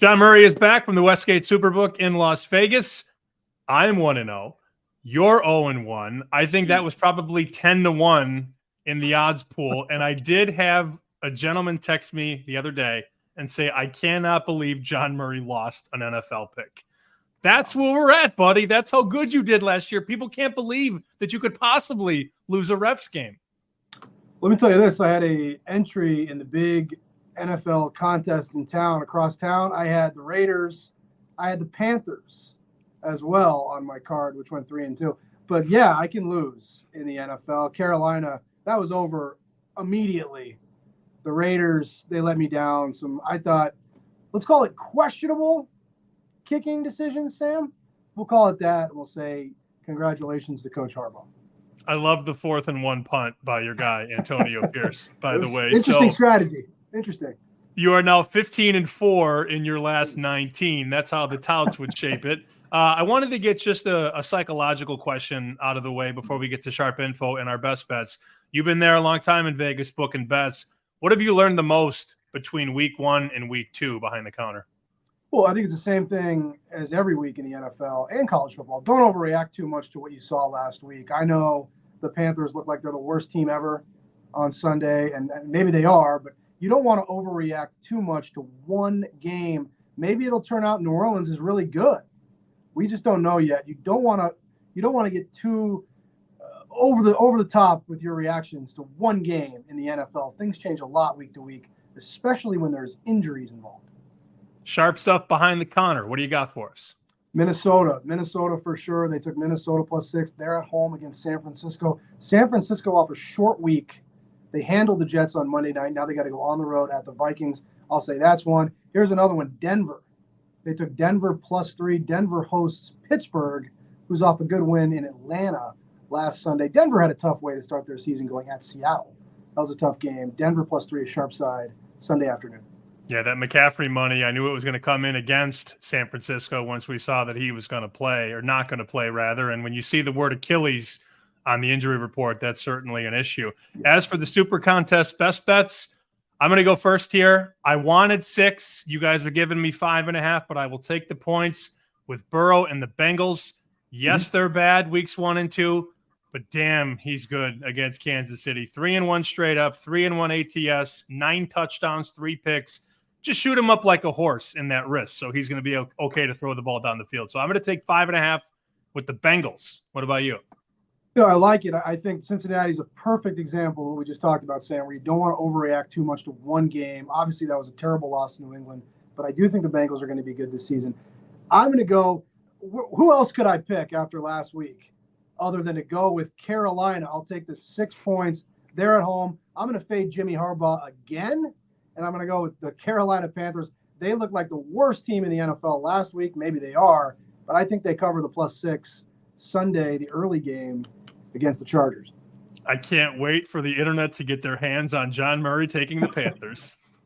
John Murray is back from the Westgate SuperBook in Las Vegas. I'm 1-0. You're 0-1. I think that was probably 10-1 in the odds pool. And I did have a gentleman text me the other day and say, I cannot believe John Murray lost an NFL pick. That's where we're at, buddy. That's how good you did last year. People can't believe that you could possibly lose a refs game. Let me tell you this. I had a entry in the big NFL contest in town, across town. I had the Raiders. I had the Panthers as well on my card, which went 3-2. But yeah, I can lose in the NFL. Carolina, that was over immediately. The Raiders, they let me down. I thought, let's call it questionable kicking decisions, Sam. We'll call it that. And we'll say congratulations to Coach Harbaugh. I love the 4th-and-1 punt by your guy, Antonio Pierce, by the way. Interesting strategy. Interesting. You are now 15-4 in your last 19. That's how the touts would shape it. I wanted to get just a psychological question out of the way before we get to sharp info and our best bets. You've been there a long time in Vegas booking bets. What have you learned the most between week 1 and week 2 behind the counter? Well, I think it's the same thing as every week in the NFL and college football. Don't overreact too much to what you saw last week. I know the Panthers look like they're the worst team ever on Sunday, and maybe they are, but you don't want to overreact too much to one game. Maybe it'll turn out New Orleans is really good. We just don't know yet. You don't want to get too over the top with your reactions to one game in the NFL. Things change a lot week to week, especially when there's injuries involved. Sharp stuff behind the counter. What do you got for us? Minnesota for sure. They took Minnesota +6. They're at home against San Francisco. San Francisco off a short week. They handled the Jets on Monday night. Now they got to go on the road at the Vikings. I'll say that's one. Here's another one, Denver. They took Denver +3. Denver hosts Pittsburgh, who's off a good win in Atlanta last Sunday. Denver had a tough way to start their season going at Seattle. That was a tough game. Denver +3, a sharp side, Sunday afternoon. Yeah, that McCaffrey money, I knew it was going to come in against San Francisco once we saw that he was going to play, or not going to play, rather. And when you see the word Achilles on the injury report, that's certainly an issue. As for the SuperContest best bets, I'm going to go first here. I wanted 6. You guys are giving me 5.5, but I will take the points with Burrow and the Bengals. Yes, they're bad weeks 1 and 2, but damn, he's good against Kansas City. 3-1 straight up, 3-1 ATS, 9 touchdowns, 3 picks. Just shoot him up like a horse in that wrist, so he's going to be okay to throw the ball down the field. So I'm going to take 5.5 with the Bengals. What about you? I like it. I think Cincinnati's a perfect example of what we just talked about, Sam, where you don't want to overreact too much to one game. Obviously, that was a terrible loss to New England, but I do think the Bengals are going to be good this season. I'm going to go – who else could I pick after last week other than to go with Carolina? I'll take the 6 points. They're at home. I'm going to fade Jimmy Harbaugh again, and I'm going to go with the Carolina Panthers. They look like the worst team in the NFL last week. Maybe they are, but I think they cover the +6 Sunday, the early game against the Chargers. I can't wait for the internet to get their hands on John Murray taking the Panthers.